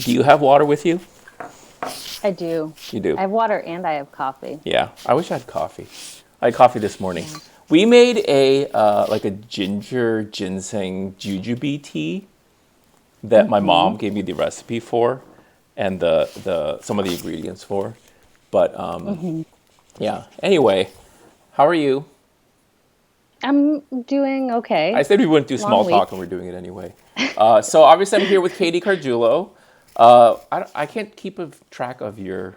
Do you have water with you? I do. You do. I have water and I have coffee. Yeah, I wish I had coffee. I had coffee this morning. Yeah. We made a like a ginger ginseng jujube tea that my Mm-hmm. mom gave me the recipe for, and the some of the ingredients for. But Mm-hmm. yeah. Anyway, how are you? I'm doing I okay. said we wouldn't do small Long week. talk, and we're doing it anyway. So obviously, I'm here with Katie Carguilo. I can't keep a track of your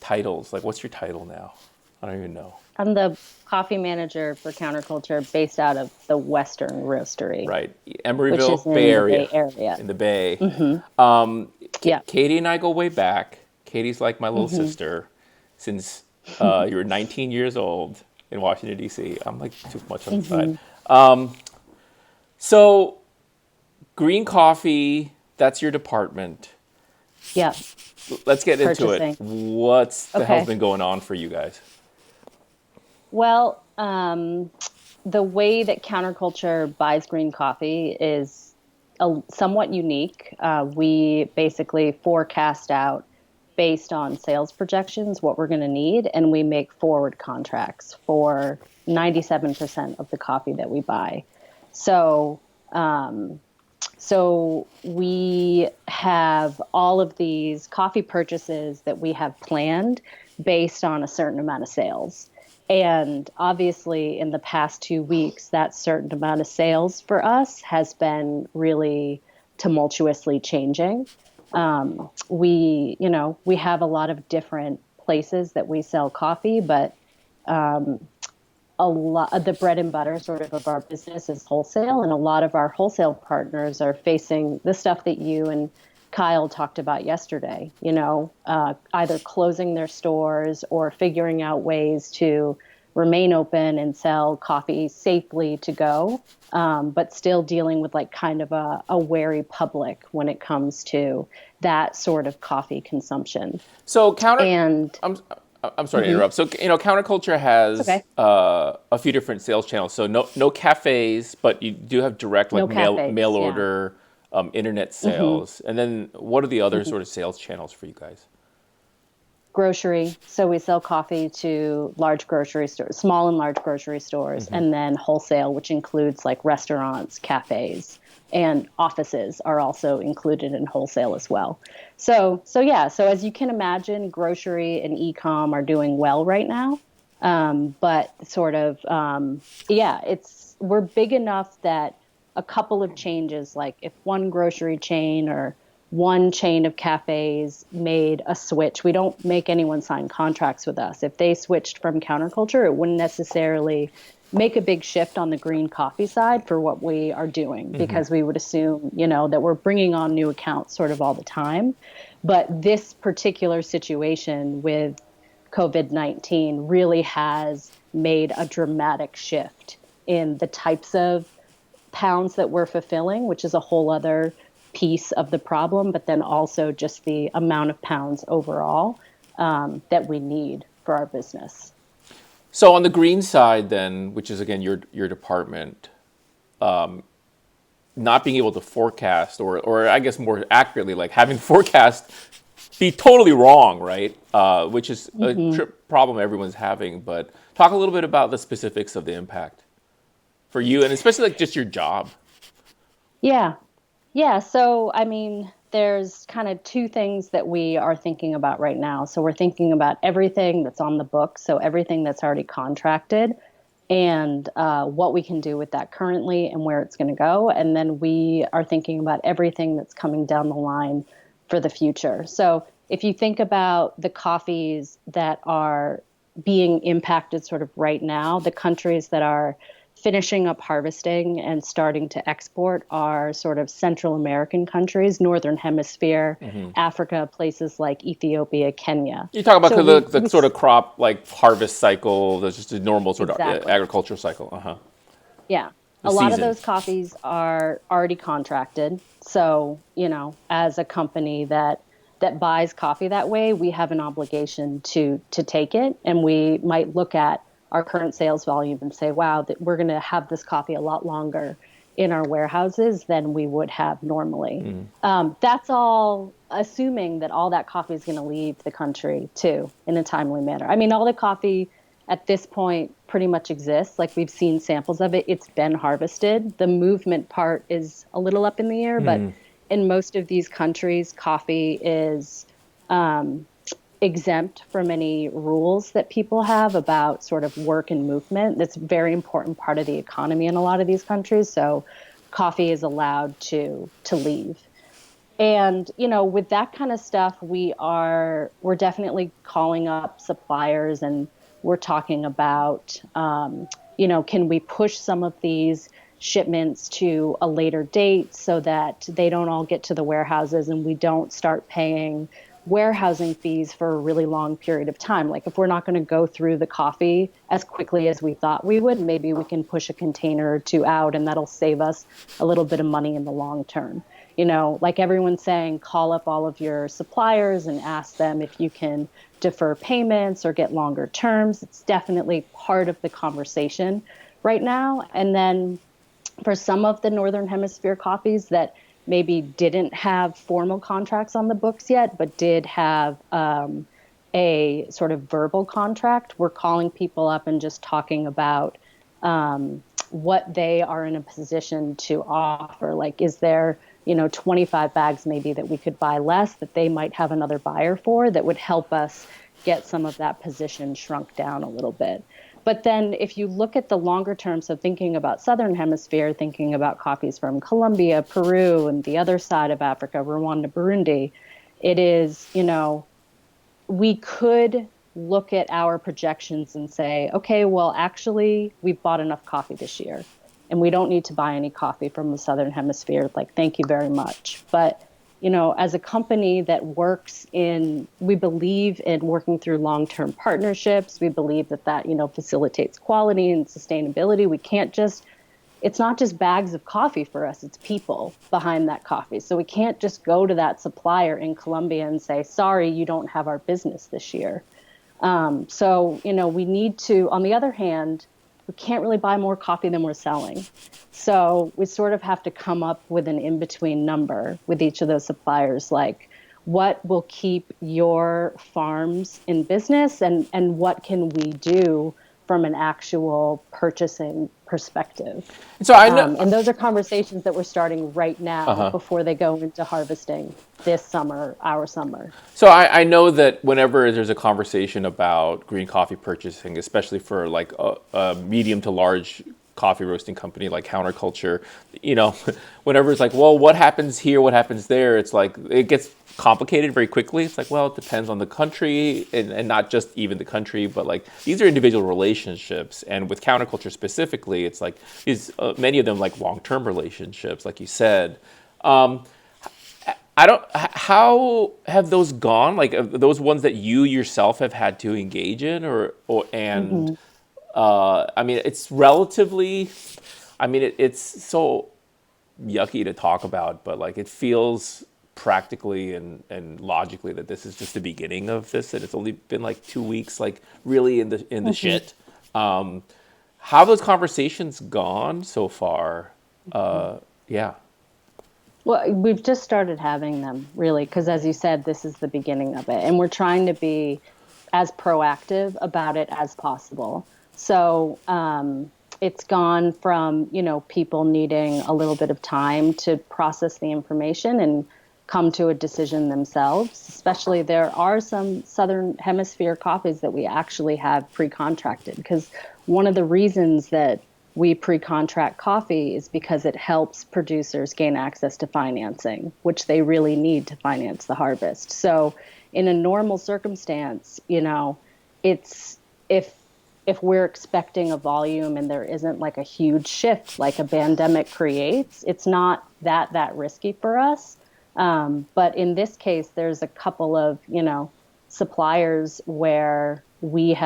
titles. Like, what's your title now? I don't even know. I'm the coffee manager for Counterculture based out of the Western Roastery, Right, which is Emeryville, Bay in the Area, Bay Area. in the Bay. Mm-hmm. Yeah. Katie and I go way back. Katie's like my little Mm-hmm. sister since you were 19 years old in Washington, D.C. I'm like too much on the side. Mm-hmm. So, green coffee, that's your department. Yeah. Let's get into it. Purchasing. What's the hell's Okay. been going on for you guys? Well, the way that Counterculture buys green coffee is somewhat unique. We basically forecast out based on sales projections what we're going to need, and we make forward contracts for 97% of the coffee that we buy. So, so we have all of these coffee purchases that we have planned based on a certain amount of sales. And obviously, in the past 2 weeks, that certain amount of sales for us has been really tumultuously changing. We have a lot of different places that we sell coffee, but a lot of the bread and butter sort of our business is wholesale, and a lot of our wholesale partners are facing the stuff that you and Kyle talked about yesterday, either closing their stores or figuring out ways to remain open and sell coffee safely to go, but still dealing with like kind of a wary public when it comes to that sort of coffee consumption. So counter, And I'm I'm sorry to mhm, interrupt. So counterculture it's has okay, a few different sales channels. So no cafes, but you do have direct like no mail cafes, yeah. order, internet Hmm. sales, and then what are the other sort of sales channels for you guys? Grocery. So we sell coffee to large grocery stores, small and large grocery stores, and then wholesale, which includes like restaurants, cafes, and offices are also included in wholesale as well. So yeah, so as you can imagine, grocery and e-com are doing well right now. But sort of, yeah, we're big enough that a couple of changes, like if one grocery chain or one chain of cafes made a switch, we don't make anyone sign contracts with us. If they switched from counterculture, it wouldn't necessarily make a big shift on the green coffee side for what we are doing because we would assume, that we're bringing on new accounts sort of all the time. But this particular situation with COVID-19 really has made a dramatic shift in the types of pounds that we're fulfilling, which is a whole other piece of the problem, but then also just the amount of pounds overall that we need for our business. So on the green side, then, which is again your department, not being able to forecast, or I guess more accurately, like having forecast be totally wrong, right? Which is a Hmm. problem everyone's having. But talk a little bit about the specifics of the impact for you, and especially like just your job. Yeah. Yeah. So, I mean, there's kind of two things that we are thinking about right now. So, we're thinking about everything that's on the book. So, everything that's already contracted and what we can do with that currently and where it's going to go. And then we are thinking about everything that's coming down the line for the future. So, if you think about the coffees that are being impacted sort of right now, the countries that are finishing up harvesting and starting to export are sort of Central American countries, Northern Hemisphere, Africa, places like Ethiopia, Kenya. You talk about So the sort of crop like harvest cycle. That's just a normal sort of exactly. agriculture cycle. Yeah. The A lot of season. those coffees are already contracted. So, as a company that buys coffee that way, we have an obligation to take it, and we might look at our current sales volume and say, wow, that we're going to have this coffee a lot longer in our warehouses than we would have normally. That's all assuming that all that coffee is going to leave the country too in a timely manner. I mean, all the coffee at this point pretty much exists. Like we've seen samples of it. It's been harvested. The movement part is a little up in the air, but in most of these countries, coffee is exempt from any rules that people have about sort of work and movement. That's a very important part of the economy in a lot of these countries. So coffee is allowed to leave. And, with that kind of stuff, we're definitely calling up suppliers and we're talking about, can we push some of these shipments to a later date so that they don't all get to the warehouses and we don't start paying warehousing fees for a really long period of time. Like if we're not going to go through the coffee as quickly as we thought we would, maybe we can push a container or two out and that'll save us a little bit of money in the long term. Like everyone's saying, call up all of your suppliers and ask them if you can defer payments or get longer terms. It's definitely part of the conversation right now. And then for some of the Northern Hemisphere coffees that maybe didn't have formal contracts on the books yet, but did have a sort of verbal contract, we're calling people up and just talking about what they are in a position to offer. Like, is there 25 bags maybe that we could buy less that they might have another buyer for that would help us get some of that position shrunk down a little bit. But then if you look at the longer term, so thinking about Southern Hemisphere, thinking about coffees from Colombia, Peru, and the other side of Africa, Rwanda, Burundi, it is, we could look at our projections and say, okay, well, actually, we've bought enough coffee this year and we don't need to buy any coffee from the Southern Hemisphere. Like, thank you very much. But, as a company that we believe in working through long-term partnerships. We believe that, facilitates quality and sustainability. It's not just bags of coffee for us, it's people behind that coffee. So we can't just go to that supplier in Colombia and say, sorry, you don't have our business this year. We need to, on the other hand, we can't really buy more coffee than we're selling. So we sort of have to come up with an in-between number with each of those suppliers, like what will keep your farms in business and what can we do from an actual purchasing perspective. And so I know, and those are conversations that we're starting right now before they go into harvesting this summer, our summer. So I know that whenever there's a conversation about green coffee purchasing, especially for like a medium to large coffee roasting company like Counterculture, whenever it's like, well, what happens here, what happens there, it's like it gets complicated very quickly. It's like, well, it depends on the country and not just even the country, but like these are individual relationships. And with Counterculture specifically, it's like many of them like long-term relationships, like you said. How have those gone? Like those ones that you yourself have had to engage in, I mean, it's relatively, it's so yucky to talk about, but like it feels practically and logically that this is just the beginning of this, and it's only been like 2 weeks, like really in the shit. How have those conversations gone so far? Yeah. Well, we've just started having them, really, because as you said, this is the beginning of it. And we're trying to be as proactive about it as possible. So it's gone from, people needing a little bit of time to process the information and come to a decision themselves. Especially there are some Southern Hemisphere coffees that we actually have pre-contracted, because one of the reasons that we pre-contract coffee is because it helps producers gain access to financing, which they really need to finance the harvest. So in a normal circumstance, it's if we're expecting a volume and there isn't like a huge shift like a pandemic creates, it's not that risky for us. But in this case, there's a couple of, suppliers where we've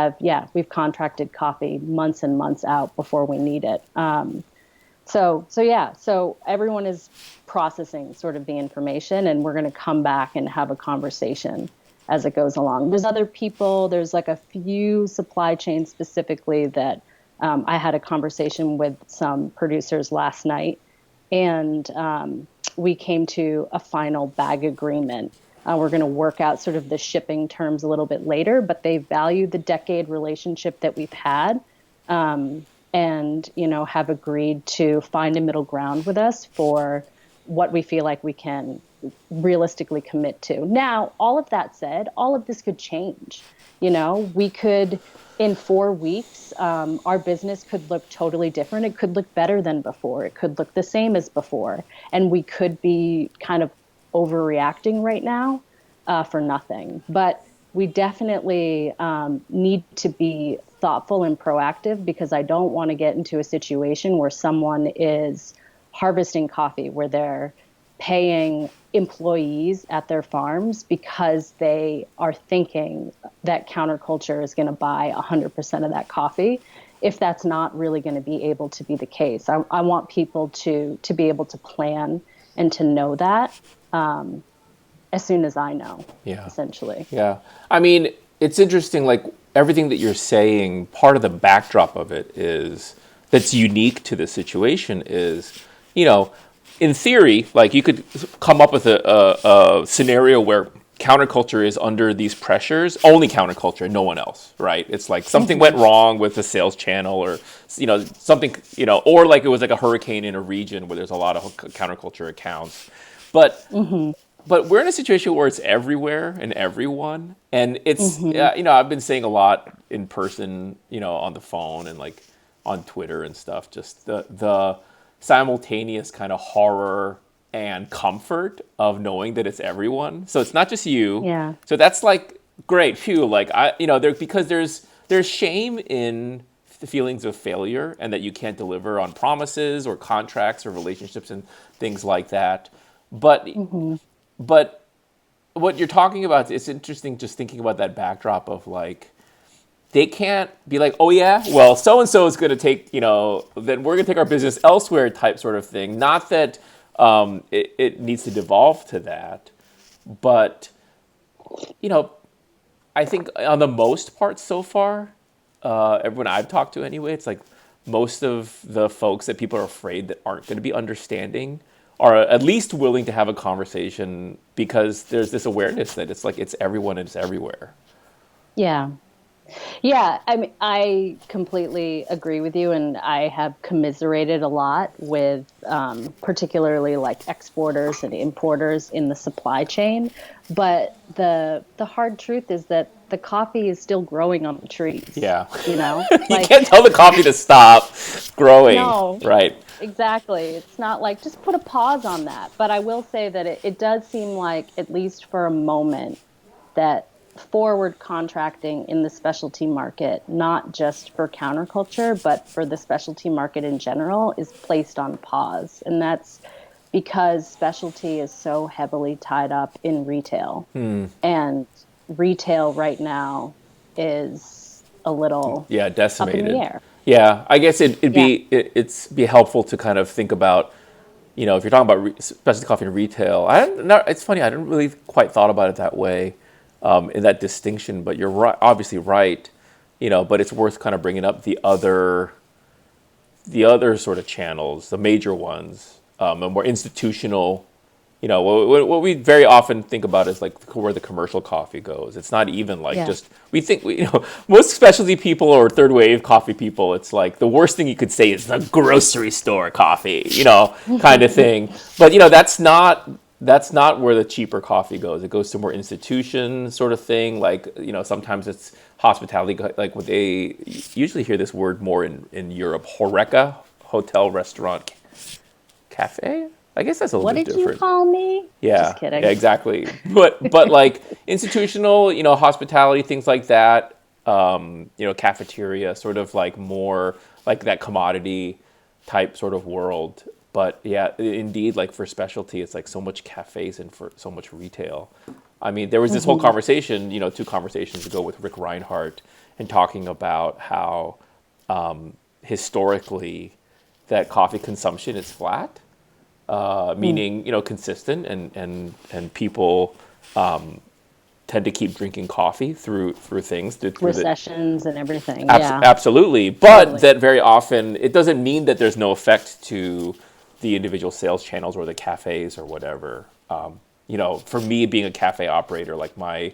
contracted coffee months and months out before we need it. So everyone is processing sort of the information, and we're going to come back and have a conversation as it goes along. There's other people, there's like a few supply chains specifically that I had a conversation with some producers last night and we came to a final bag agreement. We're going to work out sort of the shipping terms a little bit later, but they value the decade relationship that we've had, and have agreed to find a middle ground with us for what we feel like we can realistically commit to. Now, all of that said, all of this could change. We could, in 4 weeks, our business could look totally different. It could look better than before. It could look the same as before. And we could be kind of overreacting right now for nothing. But we definitely need to be thoughtful and proactive, because I don't want to get into a situation where someone is harvesting coffee, where they're paying employees at their farms because they are thinking that counterculture is going to buy 100% of that coffee, if that's not really going to be able to be the case. I want people to be able to plan and to know that as soon as I know, essentially. Yeah. I mean, it's interesting, like everything that you're saying, part of the backdrop of it is that's unique to the situation is, in theory, like you could come up with a scenario where counterculture is under these pressures, only counterculture, no one else, right? It's like something went wrong with the sales channel, or something, or like it was like a hurricane in a region where there's a lot of counterculture accounts. But we're in a situation where it's everywhere and everyone, and it's I've been saying a lot in person, on the phone and like on Twitter and stuff, just the simultaneous kind of horror and comfort of knowing that it's everyone. So it's not just you. Yeah. So that's like great. Phew. Like because there's shame in the feelings of failure and that you can't deliver on promises or contracts or relationships and things like that. But what you're talking about, it's interesting just thinking about that backdrop of like, they can't be like, oh yeah, well, so-and-so is going to take, then we're going to take our business elsewhere type sort of thing. Not that it needs to devolve to that. But, I think on the most part so far, everyone I've talked to anyway, it's like most of the folks that people are afraid that aren't going to be understanding are at least willing to have a conversation, because there's this awareness that it's like it's everyone and it's everywhere. Yeah. Yeah, I mean, I completely agree with you, and I have commiserated a lot with particularly like exporters and importers in the supply chain. But the hard truth is that the coffee is still growing on the trees. Yeah. You You can't tell the coffee to stop growing. No. Right. Exactly. It's not like just put a pause on that. But I will say that it does seem like, at least for a moment, that forward contracting in the specialty market, not just for counterculture, but for the specialty market in general, is placed on pause. And that's because specialty is so heavily tied up in retail. And retail right now is a little decimated. up in the air. Yeah, I guess it'd be helpful to kind of think about, if you're talking about specialty coffee and retail. It's funny, I didn't really quite thought about it that way. In that distinction, but you're right, obviously right, but it's worth kind of bringing up the other sort of channels, the major ones, and more institutional. What we very often think about is like where the commercial coffee goes. It's not even like just, we think, most specialty people or third wave coffee people, it's like the worst thing you could say is the grocery store coffee, kind of thing. But, that's not where the cheaper coffee goes. It goes to more institution sort of thing. Like, sometimes it's hospitality. Like what they usually hear this word more in Europe, horeca, hotel, restaurant, cafe. I guess that's a little bit different. What did you call me? Yeah, just kidding. Yeah, exactly. But like institutional, hospitality, things like that. Cafeteria, sort of like more like that commodity type sort of world. But yeah, indeed, like for specialty, it's like so much cafes and for so much retail. I mean, there was this whole conversation, 2 conversations ago with Rick Reinhardt, and talking about how historically that coffee consumption is flat, meaning, consistent, and people tend to keep drinking coffee through things. Through recessions and everything. Absolutely. But totally. That very often, it doesn't mean that there's no effect to the individual sales channels or the cafes or whatever. For me being a cafe operator, like my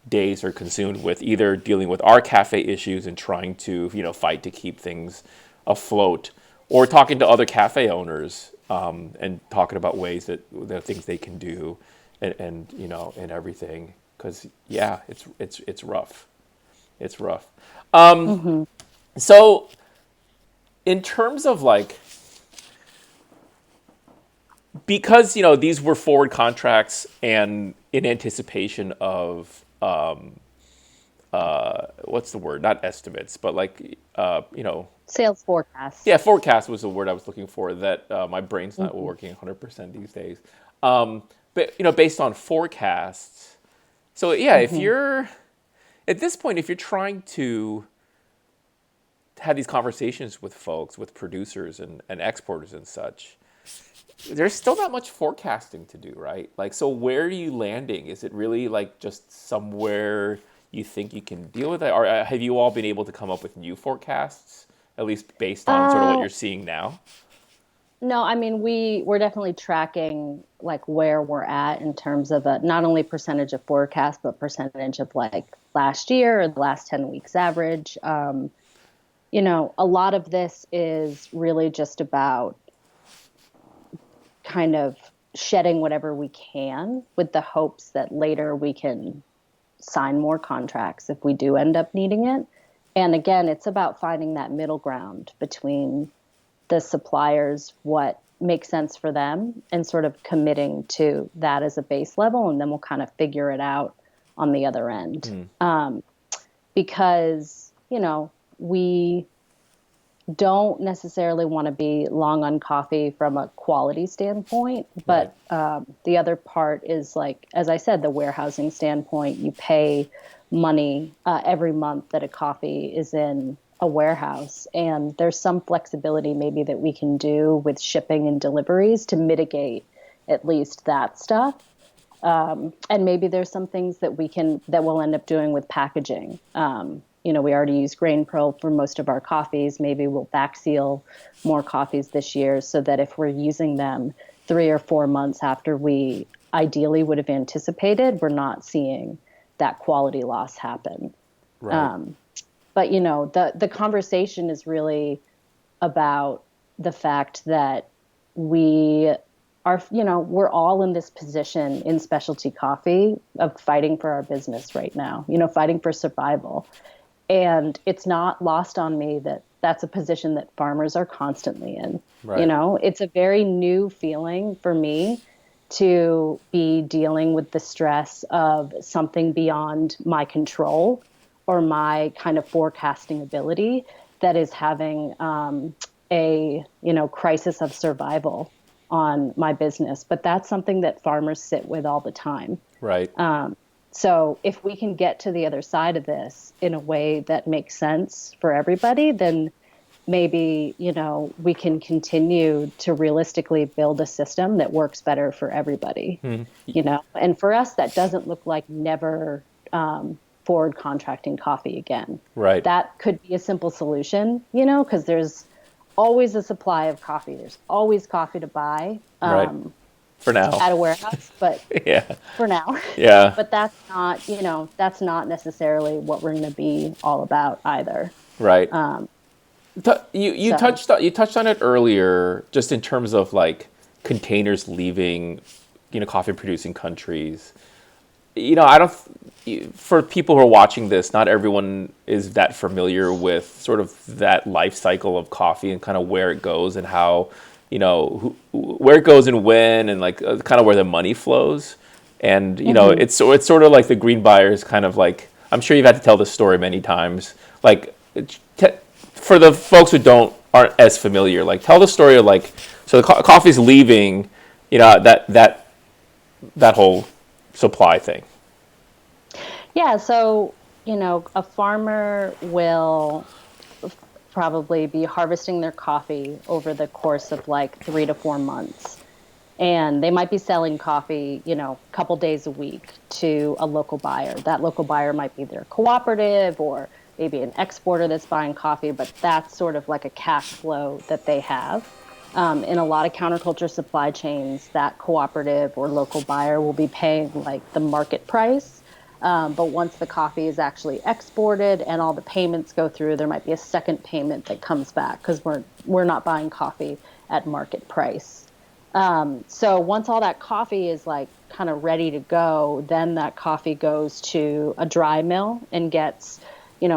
days are consumed with either dealing with our cafe issues and trying to, fight to keep things afloat, or talking to other cafe owners and talking about ways that the things they can do, and everything. Because it's rough. It's rough. Mm-hmm. So, in terms of like, because these were forward contracts and in anticipation of what's the word? Not estimates, but like Sales forecast. yeah, forecast was the word I was looking for. That my brain's not Mm-hmm. working 100% these days. But based on forecasts. So yeah, if Mm-hmm. you're at this point, if you're trying to have these conversations with folks, with producers and exporters and such, there's still not much forecasting to do, right? Like, so where are you landing? Is it really like just somewhere you think you can deal with it? Or have you all been able to come up with new forecasts, at least based on sort of what Uh, you're seeing now? no, I mean we're definitely tracking like where we're at in terms of not only percentage of forecast, but percentage of like last year or the last 10 weeks average. A lot of this is really just about kind of shedding whatever we can with the hopes that later we can sign more contracts if we do end up needing it. And again, it's about finding that middle ground between the suppliers, what makes sense for them, and sort of committing to that as a base level. And then we'll kind of figure it out on the other end. Mm, Because, we don't necessarily want to be long on coffee from a quality standpoint, right. but the other part is like, as I said, the warehousing standpoint. You pay money every month that a coffee is in a warehouse, and there's some flexibility maybe that we can do with shipping and deliveries to mitigate at least that stuff. And maybe there's some things that we'll end up doing with packaging. We already use grain pearl for most of our coffees. Maybe we'll back seal more coffees this year so that if we're using them 3 or 4 months after we ideally would have anticipated, we're not seeing that quality loss happen. Right. Um, but the conversation is really about the fact that we we're all in this position in specialty coffee of fighting for our business right now, fighting for survival. And it's not lost on me that that's a position that farmers are constantly in. Right. It's a very new feeling for me to be dealing with the stress of something beyond my control or my kind of forecasting ability that is having a crisis of survival on my business. But that's something that farmers sit with all the time. Right. So if we can get to the other side of this in a way that makes sense for everybody, then maybe, we can continue to realistically build a system that works better for everybody, Mm, and for us, that doesn't look like never forward contracting coffee again. right. That could be a simple solution, because there's always a supply of coffee. There's always coffee to buy Right. For now. at a warehouse, but Yeah. for now. Yeah. But that's not necessarily what we're going to be all about either. Right. Um, You so touched on it earlier, just in terms of like containers leaving, coffee producing countries. I don't. For people who are watching this, not everyone is that familiar with sort of that life cycle of coffee and kind of where it goes and how, where it goes and when, and like kind of where the money flows. And mhm. it's sort of like the green buyers kind of like, I'm sure you've had to tell this story many times. Like t- for the folks who aren't as familiar, like tell the story of like, so the coffee's leaving, that whole supply thing. Yeah, so a farmer will probably be harvesting their coffee over the course of like 3 to 4 months. And they might be selling coffee, a couple days a week to a local buyer. That local buyer might be their cooperative or maybe an exporter that's buying coffee, but that's sort of like a cash flow that they have. In a lot of counterculture supply chains, that cooperative or local buyer will be paying like the market price. But once the coffee is actually exported and all the payments go through, there might be a second payment that comes back because we're not buying coffee at market price. So once all that coffee is like kind of ready to go, then that coffee goes to a dry mill and gets,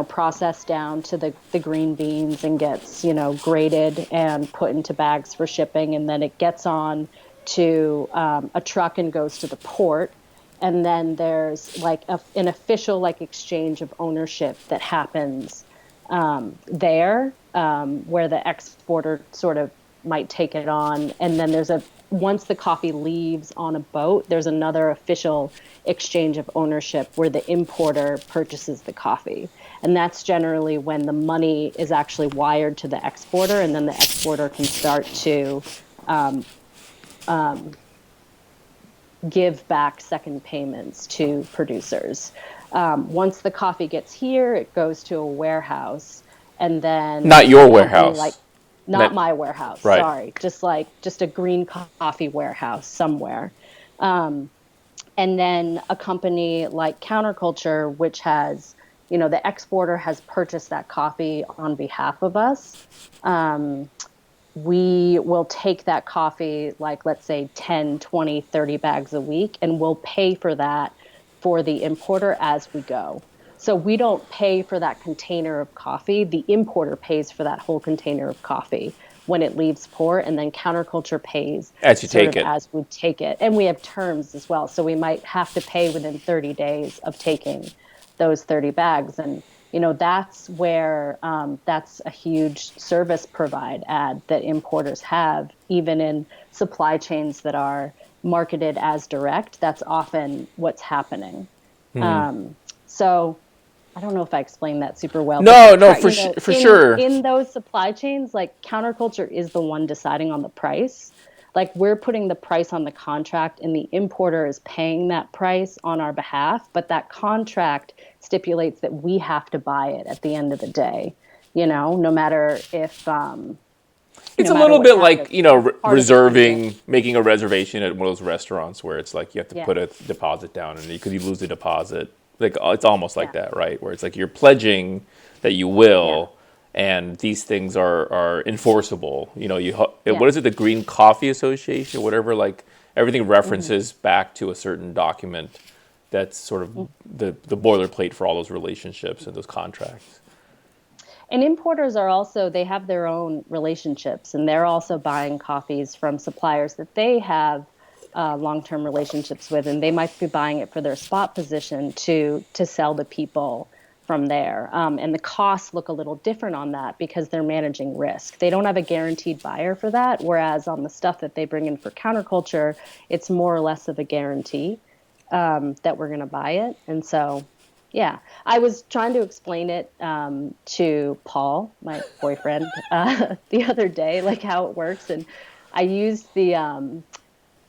processed down to the green beans and gets, graded and put into bags for shipping. And then it gets on to a truck and goes to the port. And then there's like an official like exchange of ownership that happens there, where the exporter sort of might take it on. And then once the coffee leaves on a boat, there's another official exchange of ownership where the importer purchases the coffee. And that's generally when the money is actually wired to the exporter, and then the exporter can start to um, um, give back second payments to producers. Once the coffee gets here, it goes to a warehouse, and then Not your a company like warehouse. not Not, my warehouse, right. sorry, just a green coffee warehouse somewhere. Um, and then a company like Counterculture, which has, the exporter has purchased that coffee on behalf of us. Um, we will take that coffee, like let's say 10, 20, 30 bags a week, and we'll pay for that for the importer as we go. So we don't pay for that container of coffee. The importer pays for that whole container of coffee when it leaves port, and then Counterculture pays As you sort take of it. as we take it. And we have terms as well. So we might have to pay within 30 days of taking those 30 bags. And that's where that's a huge service provide add that importers have, even in supply chains that are marketed as direct. That's often what's happening. So I don't know if I explained that super well, but No, no, try, for in sure. those supply chains, like Counterculture is the one deciding on the price. Like we're putting the price on the contract, and the importer is paying that price on our behalf, but that contract stipulates that we have to buy it at the end of the day. No matter if It's no a matter little what bit happens, like, it's part of the agreement. reserving, making a reservation at one of those restaurants where it's like you have to Yeah, put a deposit down and because you lose the deposit. Like it's almost like yeah, that, right? Where it's like you're pledging that you yeah, will, and these things are enforceable. yeah. What is it? The Green Coffee Association, whatever. Like everything Hmm. references back to a certain document that's sort of the boilerplate for all those relationships and those contracts. And importers are also, they have their own relationships, and they're also buying coffees from suppliers that they have long-term relationships with, and they might be buying it for their spot position to sell to people from there. And the costs look a little different on that because they're managing risk. They don't have a guaranteed buyer for that, whereas on the stuff that they bring in for counterculture, it's more or less of a guarantee that we're going to buy it. And so, yeah, I was trying to explain it to Paul, my boyfriend, the other day, like how it works. And I used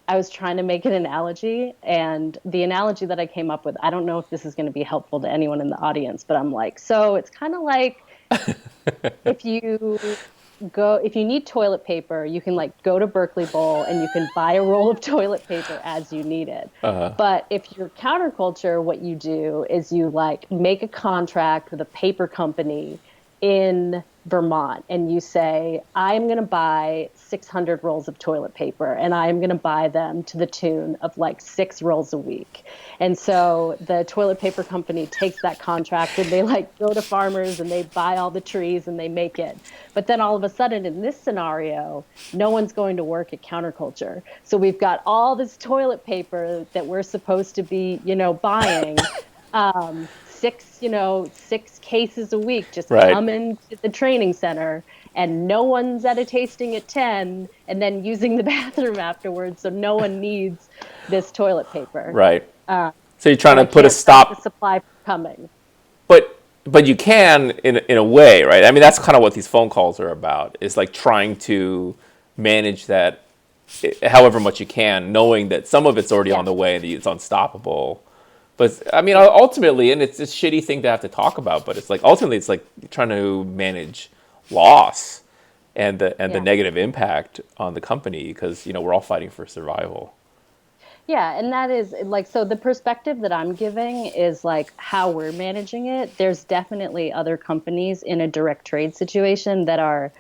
I was trying to make an analogy. And the analogy that I came up with, I don't know if this is going to be helpful to anyone in the audience, but I'm like, so it's kind of like if if you need toilet paper, you can like go to Berkeley Bowl and you can buy a roll of toilet paper as you need it. But if you're counterculture, what you do is you like make a contract with a paper company in Vermont, and you say, I'm going to buy 600 rolls of toilet paper, and I'm going to buy them to the tune of like 6 rolls a week. And so the toilet paper company takes that contract and they like go to farmers and they buy all the trees and they make it. But then all of a sudden in this scenario, no one's going to work at counterculture. So we've got all this toilet paper that we're supposed to be, buying six cases a week just Right. coming to the training center, and no one's at a tasting at 10 and then using the bathroom afterwards. So no one needs this toilet paper. Right. Uh, So you're trying so I to put a can't stop the stop, supply from coming. but you can in a way, right? I mean, that's kind of what these phone calls are about. Is like trying to manage that however much you can, knowing that some of it's already on Yeah. the way and it's unstoppable. But I mean, Yeah. ultimately, and it's a shitty thing to have to talk about, but it's like ultimately, it's like trying to manage loss. and the Yeah. negative impact on the company because we're all fighting for survival. Yeah, and that is like, so the perspective that I'm giving is like how we're managing it. There's definitely other companies in a direct trade situation that are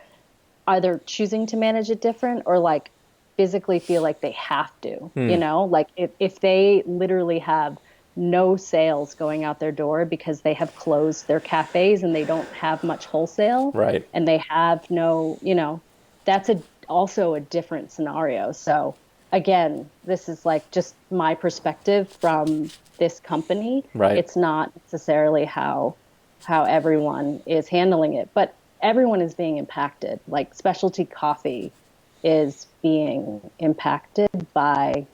either choosing to manage it different or like physically feel like they have to, like if they literally have no sales going out their door because they have closed their cafes and they don't have much wholesale Right. and they have no, that's also a different scenario. So again, this is like just my perspective from this company. Right. It's not necessarily how everyone is handling it, but everyone is being impacted. Like specialty coffee is being impacted by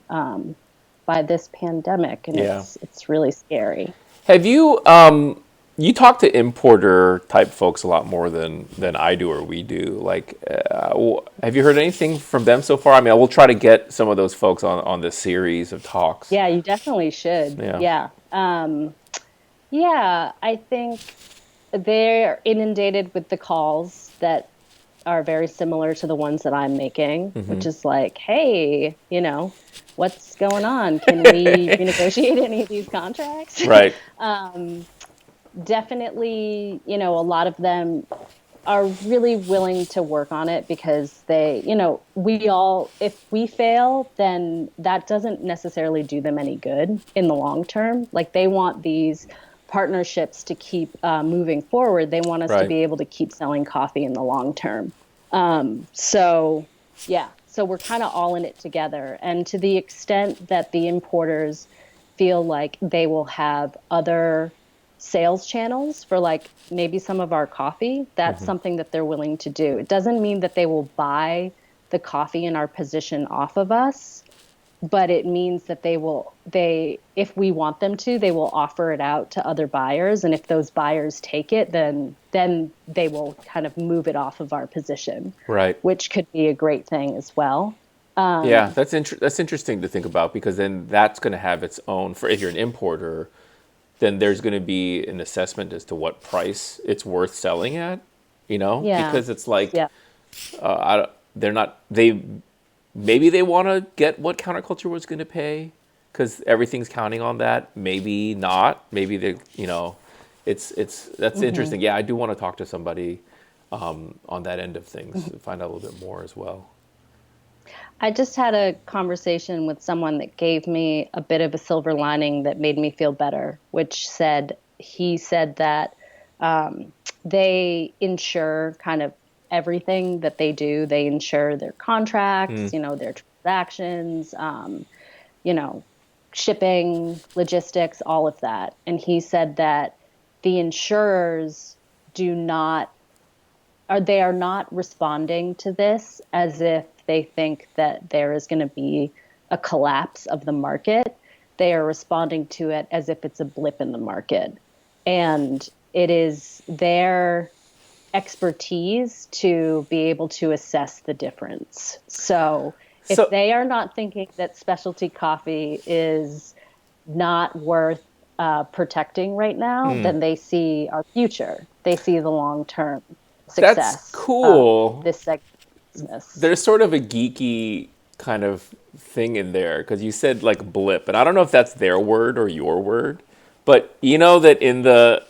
this pandemic, and Yeah. it's really scary. Have you you talk to importer type folks a lot more than I do or we do. Like, have you heard anything from them so far? I mean, I will try to get some of those folks on this series of talks. Yeah, you definitely should. Yeah. Yeah. Yeah, I think they're inundated with the calls that are very similar to the ones that I'm making, which is like, hey, what's going on? Can we renegotiate any of these contracts? Right. Definitely, a lot of them are really willing to work on it because if we fail, then that doesn't necessarily do them any good in the long term. Like they want these partnerships to keep moving forward. They want us to Right. be able to keep selling coffee in the long term. So yeah, so we're kind of all in it together. And to the extent that the importers feel like they will have other sales channels for like maybe some of our coffee, that's something that they're willing to do. It doesn't mean that they will buy the coffee in our position off of us, but it means that if we want them to, they will offer it out to other buyers, and if those buyers take it, then they will kind of move it off of our position, Right. which could be a great thing as well. Yeah, that's interesting to think about because then that's going to have its own for if you're an importer, then there's going to be an assessment as to what price it's worth selling at, Yeah. because it's like Yeah. they're not they maybe they want to get what counterculture was going to pay because everything's counting on that. Maybe not. Maybe they it's that's interesting. Yeah, I do want to talk to somebody on that end of things and find out a little bit more as well. I just had a conversation with someone that gave me a bit of a silver lining that made me feel better, which he said that they insure kind of everything that they do. They insure their contracts, their transactions, you know, shipping, logistics, all of that. And he said that the insurers they are not responding to this as if they think that there is going to be a collapse of the market. They are responding to it as if it's a blip in the market. And it is their expertise to be able to assess the difference. So if So they are not thinking that specialty coffee is not worth protecting right now, then they see our future. They see the long-term that's success of cool. this segment of business. There's sort of a geeky kind of thing in there because you said like blip, and I don't know if that's their word or your word, but you know that in the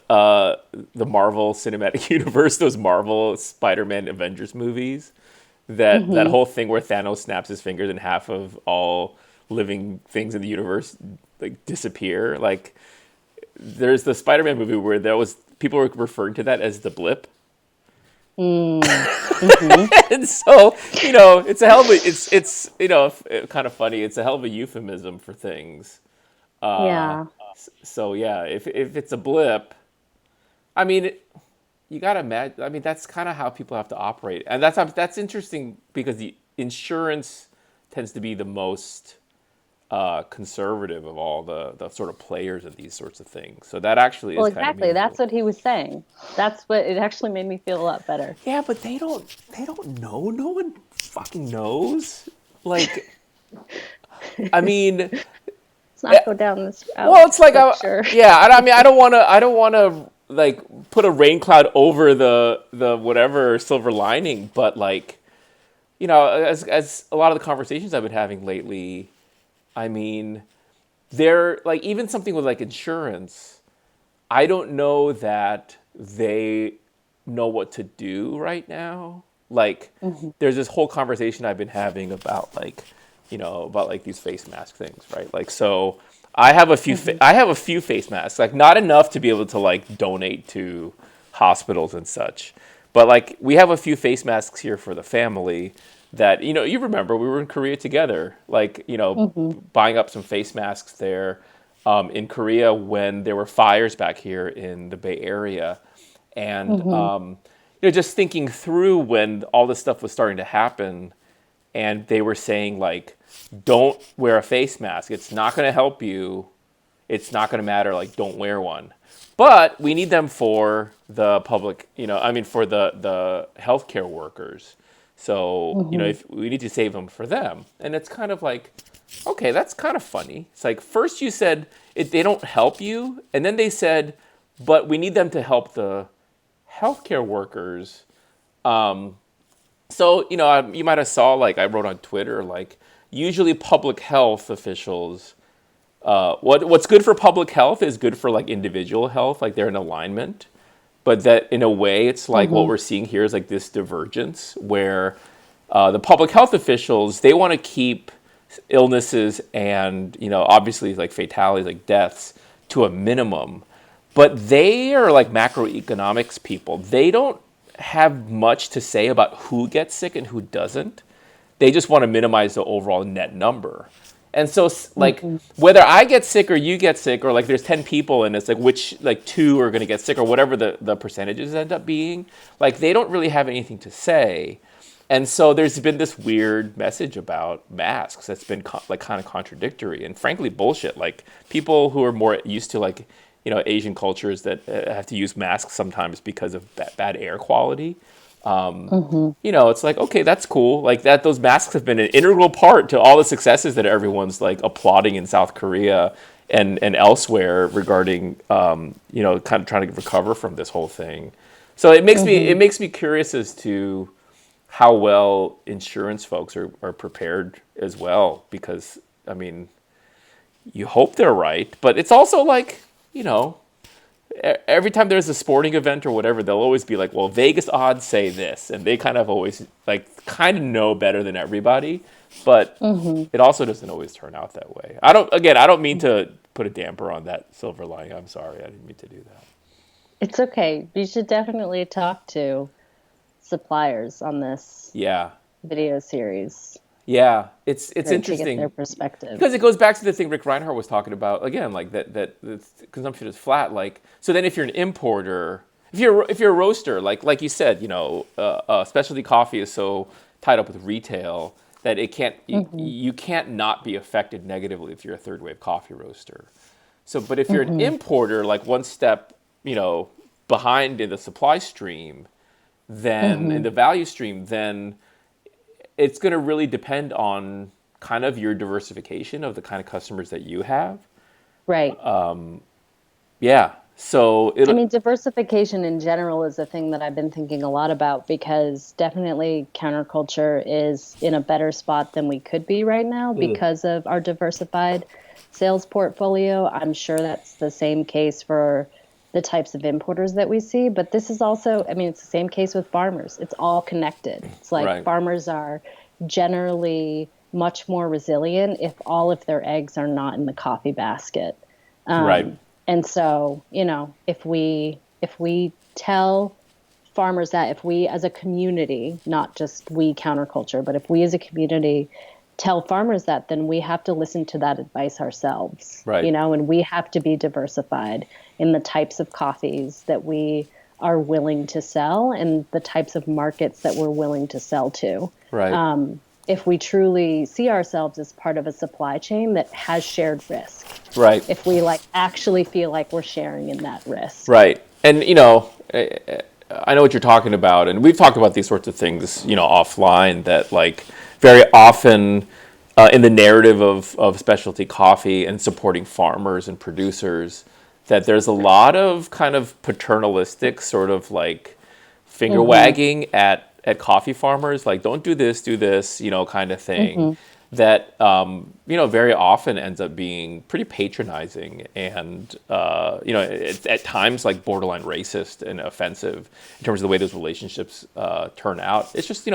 Marvel Cinematic Universe, those Marvel Spider-Man Avengers movies, that Hmm. whole thing where Thanos snaps his fingers and half of all living things in the universe like disappear. Like there's the Spider-Man movie where there was people were referring to that as the blip. Mm-hmm. And so, it's a hell of a, it's kind of funny. It's a hell of a euphemism for things. Yeah. So yeah, if it's a blip, I mean, you gotta imagine. I mean, that's kind of how people have to operate, and that's interesting because the insurance tends to be the most conservative of all the sort of players of these sorts of things. So that actually Well, is kind of exactly. That's meaningful. what he was saying. That's what it actually made me feel a lot better. Yeah, but they don't know. No one fucking knows. Like, I mean, Let's not go down this route well, it's like for sure. yeah. I mean, I don't want to like put a rain cloud over the whatever silver lining, but like, as a lot of the conversations I've been having lately, I mean, they're like even something with like insurance. I don't know that they know what to do right now. Like, there's this whole conversation I've been having about like, about like these face mask things, right? Like, so I have a few, I have a few face masks, like not enough to be able to like donate to hospitals and such, but like we have a few face masks here for the family that, you remember we were in Korea together, like, buying up some face masks there in Korea when there were fires back here in the Bay Area. And, just thinking through when all this stuff was starting to happen and they were saying like, don't wear a face mask. It's not going to help you. It's not going to matter. Like, don't wear one. But we need them for the public, for the healthcare workers. So, if we need to save them for them. And it's kind of like, okay, that's kind of funny. It's like, first you said they don't help you. And then they said, but we need them to help the healthcare workers. So, you might have saw, like, I wrote on Twitter, like, usually public health officials, what's good for public health is good for, like, individual health, like, they're in alignment. But that, in a way, it's like what we're seeing here is, like, this divergence where the public health officials, they want to keep illnesses and, obviously, like, fatalities, like deaths, to a minimum. But they are, like, macroeconomics people. They don't have much to say about who gets sick and who doesn't. They just want to minimize the overall net number. And so, like, whether I get sick or you get sick, or like there's 10 people and it's like which, like, 2 are going to get sick, or whatever the percentages end up being, like, they don't really have anything to say. And so there's been this weird message about masks that's been like kind of contradictory and frankly bullshit. Like, people who are more used to, like, Asian cultures that have to use masks sometimes because of bad air quality. It's like, okay, that's cool. Like, that those masks have been an integral part to all the successes that everyone's like applauding in South Korea and elsewhere regarding, kind of trying to recover from this whole thing. So it makes me curious as to how well insurance folks are prepared as well, because, I mean, you hope they're right, but it's also like, every time there's a sporting event or whatever, they'll always be like, well, Vegas odds say this. And they kind of always kind of know better than everybody, but it also doesn't always turn out that way. I don't mean to put a damper on that silver lining. I'm sorry. I didn't mean to do that. It's okay. You should definitely talk to suppliers on this video series. Yeah, it's interesting to get their perspective, because it goes back to the thing Rick Reinhardt was talking about again, like that consumption is flat. Like, so then if you're an importer, if you're a roaster, like you said, specialty coffee is so tied up with retail that it can't you can't not be affected negatively if you're a third wave coffee roaster. So, but if you're an importer, like one step behind in the supply stream, then in the value stream, then it's going to really depend on kind of your diversification of the kind of customers that you have. Right. Yeah. So diversification in general is a thing that I've been thinking a lot about, because definitely counterculture is in a better spot than we could be right now because of our diversified sales portfolio. I'm sure that's the same case for the types of importers that we see, but this is also, it's the same case with farmers. It's all connected. It's like farmers are generally much more resilient if all of their eggs are not in the coffee basket. And so, if we tell farmers that, if we as a community, not just we counterculture, but if we as a community tell farmers that, then we have to listen to that advice ourselves, and we have to be diversified in the types of coffees that we are willing to sell and the types of markets that we're willing to sell to. If we truly see ourselves as part of a supply chain that has shared risk. If we actually feel like we're sharing in that risk. And, I know what you're talking about, and we've talked about these sorts of things, offline, that very often in the narrative of specialty coffee and supporting farmers and producers, that there's a lot of kind of paternalistic sort of like finger Mm-hmm. wagging at coffee farmers, like don't do this, kind of thing. Mm-hmm. That very often ends up being pretty patronizing and it's at times like borderline racist and offensive in terms of the way those relationships turn out. It's just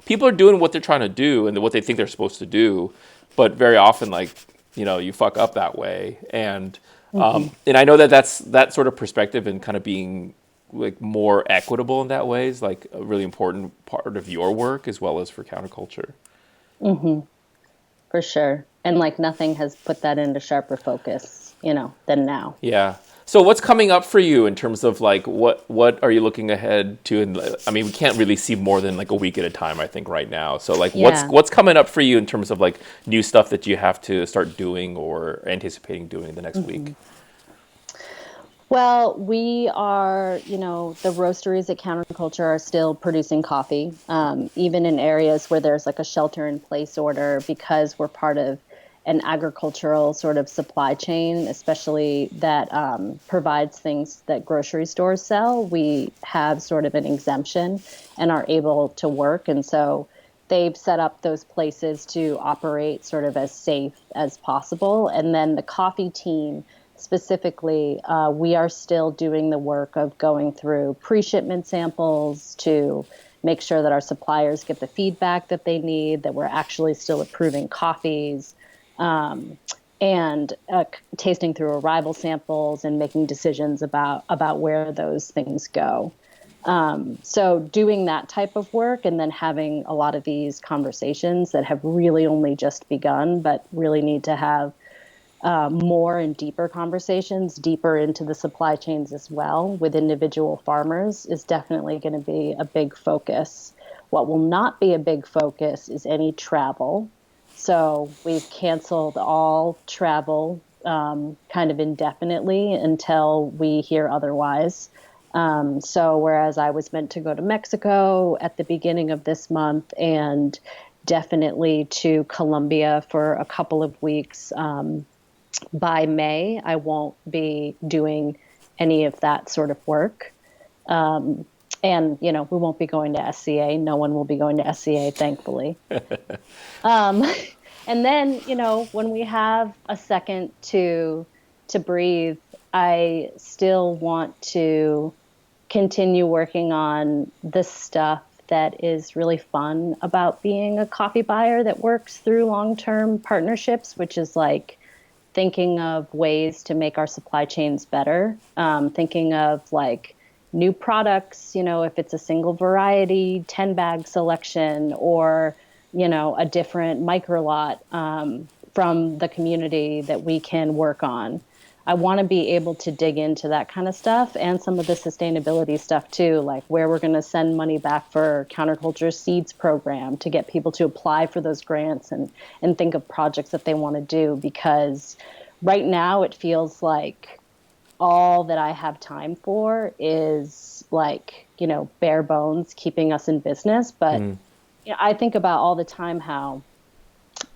people are doing what they're trying to do and what they think they're supposed to do, but very often like you fuck up that way. Mm-hmm. And I know that that's that sort of perspective and kind of being like more equitable in that way is like a really important part of your work as well as for counterculture. Mm-hmm. For sure. And like nothing has put that into sharper focus, than now. Yeah. So what's coming up for you in terms of like what are you looking ahead to? And I mean, we can't really see more than like a week at a time, I think, right now. So like, Yeah. what's coming up for you in terms of like new stuff that you have to start doing or anticipating doing the next week? Mhm. Well, we are, the roasteries at Counterculture are still producing coffee, even in areas where there's like a shelter in place order because we're part of an agricultural sort of supply chain, especially that provides things that grocery stores sell. We have sort of an exemption and are able to work. And so they've set up those places to operate sort of as safe as possible. And then the coffee team specifically, we are still doing the work of going through pre-shipment samples to make sure that our suppliers get the feedback that they need, that we're actually still approving coffees, um, and tasting through arrival samples and making decisions about where those things go. So doing that type of work and then having a lot of these conversations that have really only just begun, but really need to have more and deeper conversations, deeper into the supply chains as well with individual farmers is definitely going to be a big focus. What will not be a big focus is any travel. So we've canceled all travel kind of indefinitely until we hear otherwise. So whereas I was meant to go to Mexico at the beginning of this month and definitely to Colombia for a couple of weeks, by May, I won't be doing any of that sort of work. Um, and, we won't be going to SCA. No one will be going to SCA, thankfully. Um, and then, when we have a second to breathe, I still want to continue working on the stuff that is really fun about being a coffee buyer that works through long-term partnerships, which is like thinking of ways to make our supply chains better, thinking of like new products, if it's a single variety, 10 bag selection, or, a different micro lot from the community that we can work on. I want to be able to dig into that kind of stuff and some of the sustainability stuff too, like where we're going to send money back for Counterculture Seeds program to get people to apply for those grants and think of projects that they want to do. Because right now it feels like all that I have time for is like, bare bones keeping us in business. But I think about all the time how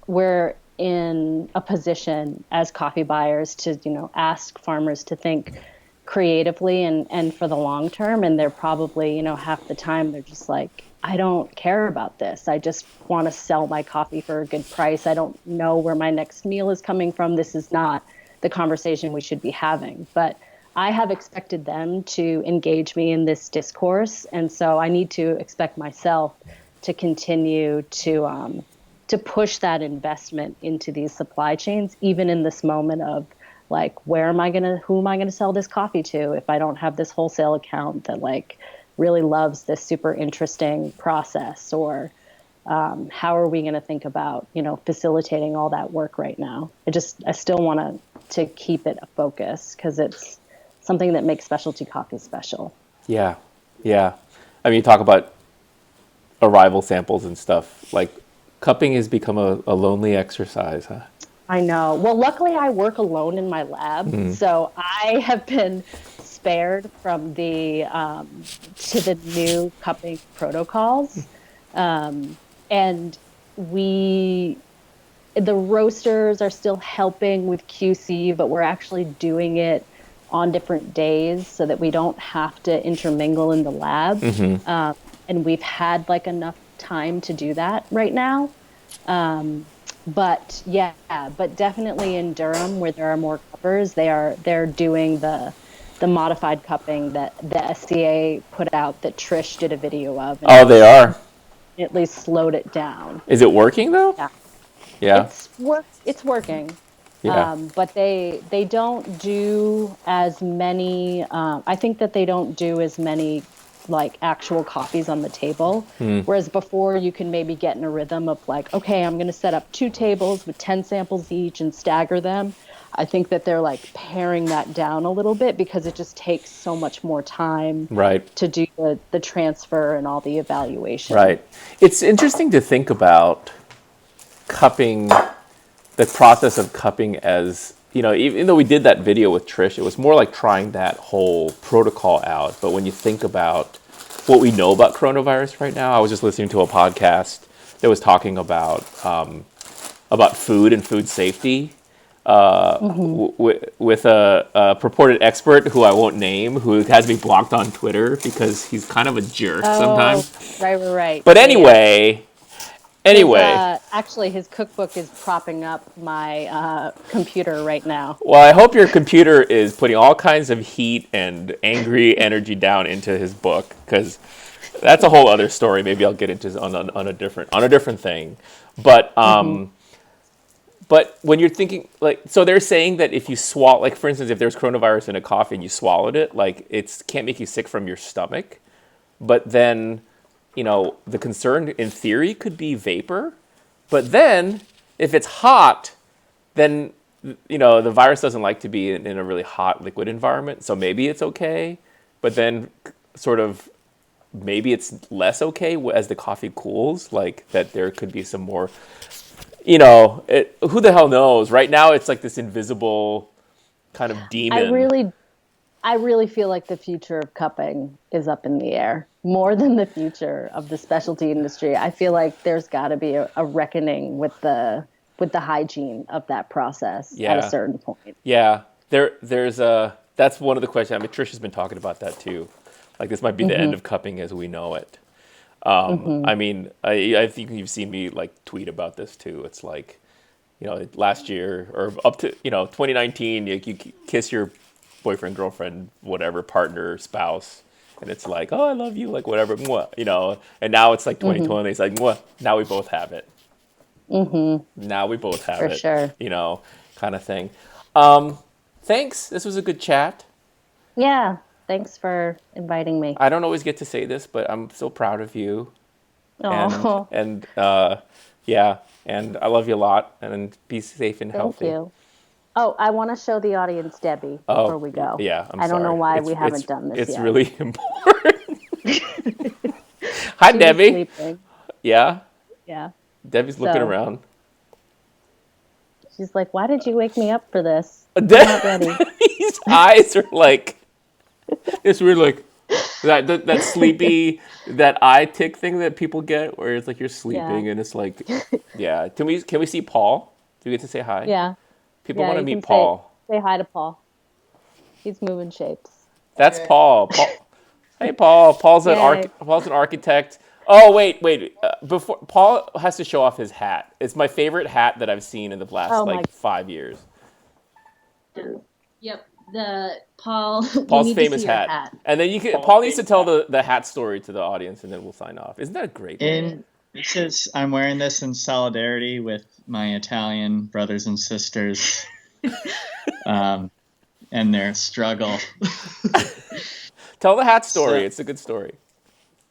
we're in a position as coffee buyers to, ask farmers to think creatively and for the long term. And they're probably, half the time they're just like, I don't care about this. I just want to sell my coffee for a good price. I don't know where my next meal is coming from. This is not the conversation we should be having. But I have expected them to engage me in this discourse. And so I need to expect myself to continue to push that investment into these supply chains, even in this moment of like, who am I going to sell this coffee to if I don't have this wholesale account that like really loves this super interesting process? Or how are we going to think about, facilitating all that work right now? I still want to keep it a focus because it's something that makes specialty coffee special. Yeah. Yeah. I mean, you talk about arrival samples and stuff. Like cupping has become a lonely exercise, huh? I know. Well, luckily I work alone in my lab, so I have been spared from the to the new cupping protocols. And we the roasters are still helping with QC, but we're actually doing it on different days so that we don't have to intermingle in the lab. And we've had like enough time to do that right now. But yeah, but definitely in Durham where there are more cuppers, they're doing the modified cupping that the SCA put out that Trish did a video of, and Oh, it's they are. at least slowed it down. Is it working though? Yeah, Yeah. it's working. Yeah. But they don't do as many. I think that they don't do as many like actual coffees on the table. Whereas before, you can maybe get in a rhythm of like, okay, I'm going to set up 2 tables with 10 samples each and stagger them. I think that they're like paring that down a little bit because it just takes so much more time Right. to do the transfer and all the evaluation. Right. It's interesting to think about cupping, the process of cupping as, even though we did that video with Trish, it was more like trying that whole protocol out. But when you think about what we know about coronavirus right now, I was just listening to a podcast that was talking about food and food safety with a purported expert who I won't name, who has me blocked on Twitter because he's kind of a jerk sometimes. Right. But Yeah. anyway, Actually, his cookbook is propping up my computer right now. well, I hope your computer is putting all kinds of heat and angry energy down into his book, because that's a whole other story. Maybe I'll get into on a different thing. But when you're thinking, like, so they're saying that if you swallow, like, for instance, if there's coronavirus in a coffee and you swallowed it, like, it can't make you sick from your stomach. But then, the concern in theory could be vapor. But then, if it's hot, then, the virus doesn't like to be in a really hot liquid environment. So maybe it's okay. But then, sort of, maybe it's less okay as the coffee cools, like, that there could be some more. Who the hell knows? Right now, it's like this invisible kind of demon. I really feel like the future of cupping is up in the air more than the future of the specialty industry. I feel like there's got to be a reckoning with the hygiene of that process at a certain point. Yeah, that's one of the questions. I mean, Trish has been talking about that too. Like, this might be the end of cupping as we know it. I mean, I think you've seen me like tweet about this too. It's like, last year or up to 2019, you kiss your boyfriend, girlfriend, whatever, partner, spouse, and it's like, oh, I love you, like, whatever, mwah, and now it's like 2020. It's like, mwah, now we both have it. Now we both have For it. sure. Kind of thing. Thanks. This was a good chat. Yeah. Thanks for inviting me. I don't always get to say this, but I'm so proud of you. Oh, And yeah, and I love you a lot, and be safe and healthy. thank you. Oh, I want to show the audience Debbie before we go. Yeah, I don't know why we haven't done this yet. It's really important. Hi, She was Debbie. sleeping. Yeah, Yeah. Debbie's looking around. She's like, why did you wake me up for this? I'm not ready. His eyes are like, it's weird, like that sleepy, that eye tick thing that people get, where it's like you're sleeping and it's like, yeah. Can we see Paul? Do we get to say hi? Yeah. People want to meet Paul. Say hi to Paul. He's moving shapes. That's Paul. Hey, Paul. Paul's an architect. Oh, wait. Before Paul has to show off his hat. It's my favorite hat that I've seen in the last 5 years. Yep. Paul's famous hat. And then Paul needs to tell the hat story to the audience, and then we'll sign off. Isn't that great? I'm wearing this in solidarity with my Italian brothers and sisters, and their struggle. Tell the hat story. It's a good story.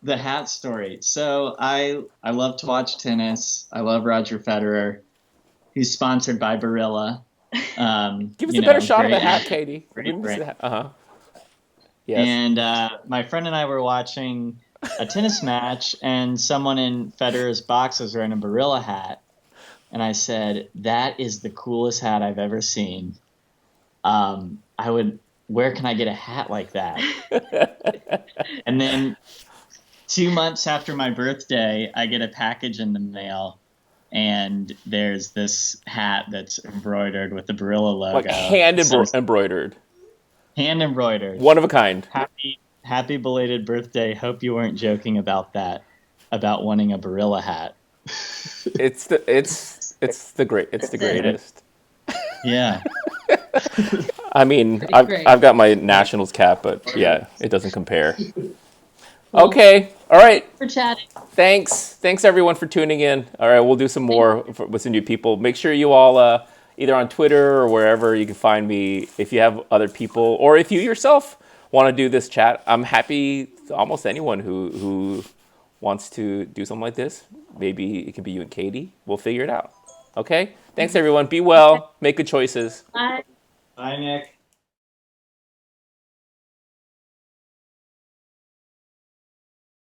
The hat story. So I love to watch tennis. I love Roger Federer. He's sponsored by Barilla. Give us a better shot of the hat, Katie. Yes. And my friend and I were watching a tennis match, and someone in Federer's box was wearing a Barilla hat. And I said, that is the coolest hat I've ever seen. Where can I get a hat like that? And then 2 months after my birthday, I get a package in the mail, and there's this hat that's embroidered with the Barilla logo. Like hand embroidered. Hand embroidered. One of a kind. Happy belated birthday. Hope you weren't joking about that, about wanting a Barilla hat. It's the greatest. Yeah. I mean, Pretty great. I've got my Nationals cap, but yeah, it doesn't compare. Okay, all right. For chatting. Thanks everyone for tuning in. All right, we'll do some more with some new people. Make sure you all either on Twitter or wherever you can find me. If you have other people, or if you yourself want to do this chat, I'm happy. To almost anyone who wants to do something like this. Maybe it can be you and Katie. We'll figure it out. Okay. Thanks everyone. Be well. Make good choices. Bye. Bye, Nick.